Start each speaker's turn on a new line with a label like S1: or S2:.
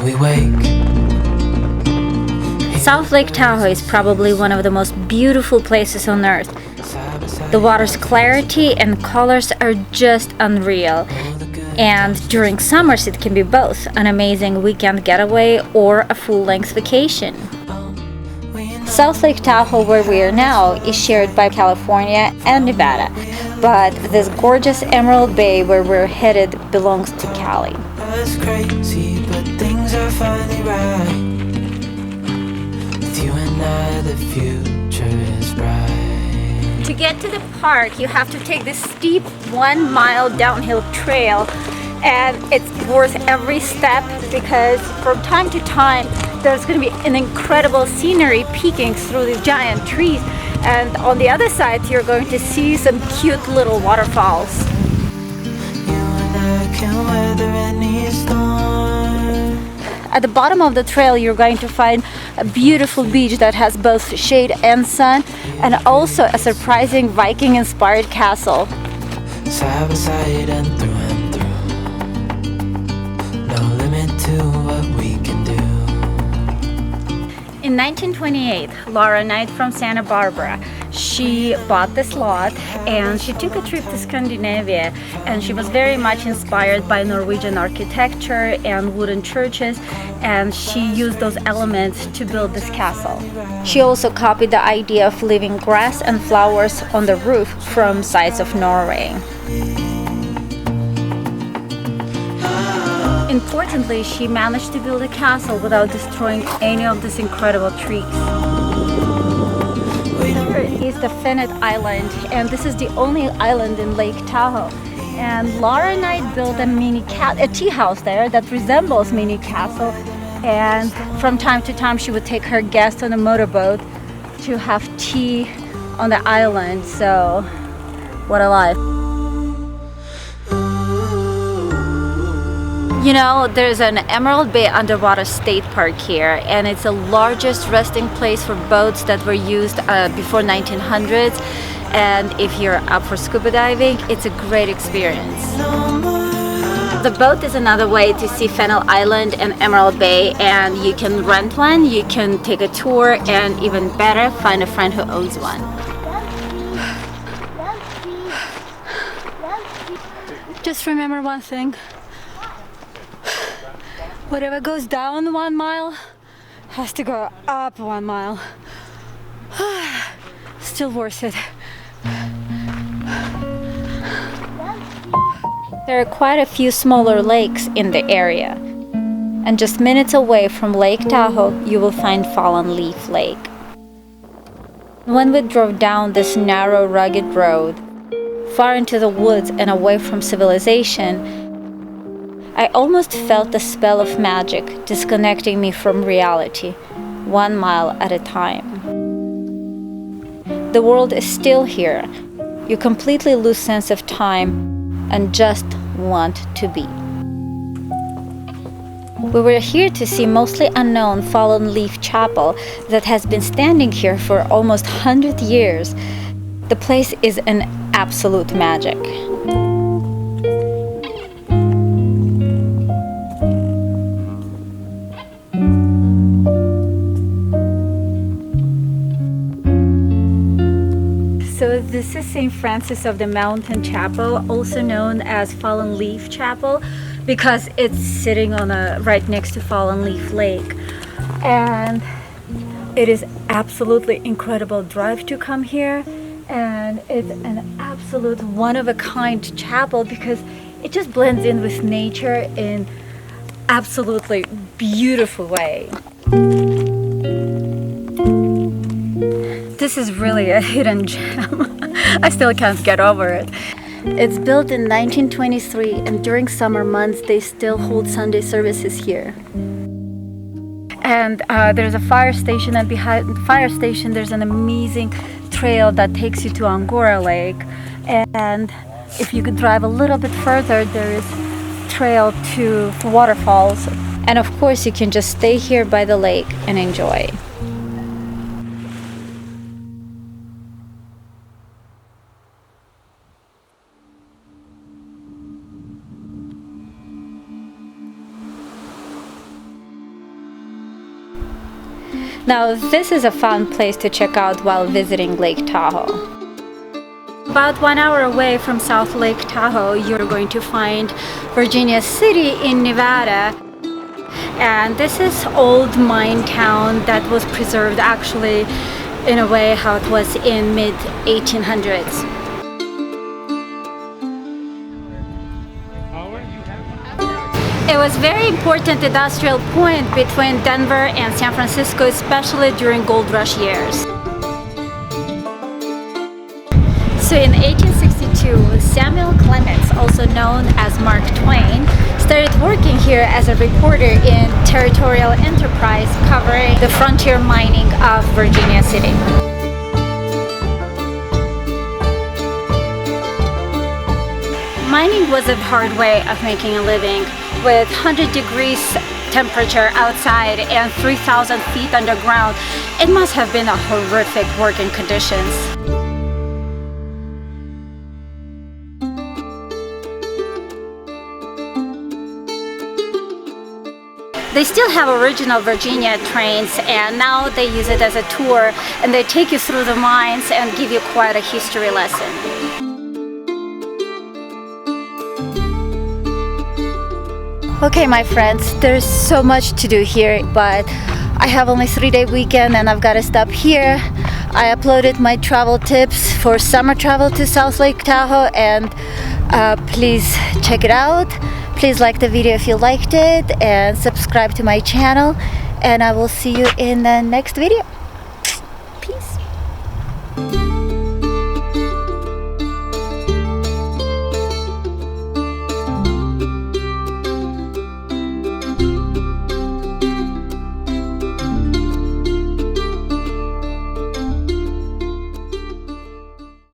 S1: we wake.
S2: South Lake Tahoe is probably one of the most beautiful places on earth. The water's clarity and colors are just unreal. And during summers it can be both an amazing weekend getaway or a full-length vacation. South Lake Tahoe, where we are now, is shared by California and Nevada, but this gorgeous Emerald Bay where we're headed belongs to Cali.
S1: It's crazy, but things are finally right. With you and I, the future is bright.
S2: To get to the park, you have to take this steep 1 mile downhill trail, and it's worth every step because from time to time there's going to be an incredible scenery peeking through these giant trees, and on the other side you're going to see some cute little waterfalls.
S1: You and I can weather any storm.
S2: At the bottom of the trail you're going to find a beautiful beach that has both shade and sun, and also a surprising Viking-inspired castle.
S1: Side by side and through. No limit to what we can do.
S2: In 1928, Laura Knight from Santa Barbara, she bought this lot and she took a trip to Scandinavia, and she was very much inspired by Norwegian architecture and wooden churches, and she used those elements to build this castle. She also copied the idea of leaving grass and flowers on the roof from sites of Norway. Importantly, she managed to build a castle without destroying any of these incredible trees. Here is the Fennet Island, and this is the only island in Lake Tahoe. And Laura Knight built a tea house there that resembles mini castle. And from time to time, she would take her guests on a motorboat to have tea on the island. So, what a life! You know, there's an Emerald Bay underwater state park here, and it's the largest resting place for boats that were used before 1900s. And if you're up for scuba diving, it's a great experience. The boat is another way to see Fennet Island and Emerald Bay, and you can rent one, you can take a tour, and even better, find a friend who owns one. Just remember one thing. Whatever goes down 1 mile has to go up 1 mile. Still worth it. There are quite a few smaller lakes in the area. And just minutes away from Lake Tahoe, you will find Fallen Leaf Lake. When we drove down this narrow, rugged road, far into the woods and away from civilization, I almost felt the spell of magic disconnecting me from reality, 1 mile at a time. The world is still here. You completely lose sense of time and just want to be. We were here to see mostly unknown Fallen Leaf Chapel that has been standing here for almost 100 years. The place is an absolute magic. So this is St. Francis of the Mountain Chapel, also known as Fallen Leaf Chapel, because it's sitting on right next to Fallen Leaf Lake. And it is absolutely incredible drive to come here, and it's an absolute one-of-a-kind chapel because it just blends in with nature in absolutely beautiful way. This is really a hidden gem. I still can't get over it. It's built in 1923, and during summer months they still hold Sunday services here. And there's a fire station, and behind the fire station there's an amazing trail that takes you to Angora Lake. And if you could drive a little bit further, there is trail to waterfalls. And of course you can just stay here by the lake and enjoy. Now, this is a fun place to check out while visiting Lake Tahoe. About 1 hour away from South Lake Tahoe, you're going to find Virginia City in Nevada. And this is old mine town that was preserved actually in a way how it was in mid 1800s. It was a very important industrial point between Denver and San Francisco, especially during gold rush years. So in 1862, Samuel Clemens, also known as Mark Twain, started working here as a reporter in Territorial Enterprise covering the frontier mining of Virginia City. Mining was a hard way of making a living. With 100 degrees temperature outside and 3,000 feet underground, it must have been a horrific working conditions. They still have original Virginia trains, and now they use it as a tour, and they take you through the mines and give you quite a history lesson. Okay, my friends, there's so much to do here, but I have only 3-day weekend and I've got to stop here. I uploaded my travel tips for summer travel to South Lake Tahoe, and please check it out. Please like the video if you liked it and subscribe to my channel, and I will see you in the next video. Peace.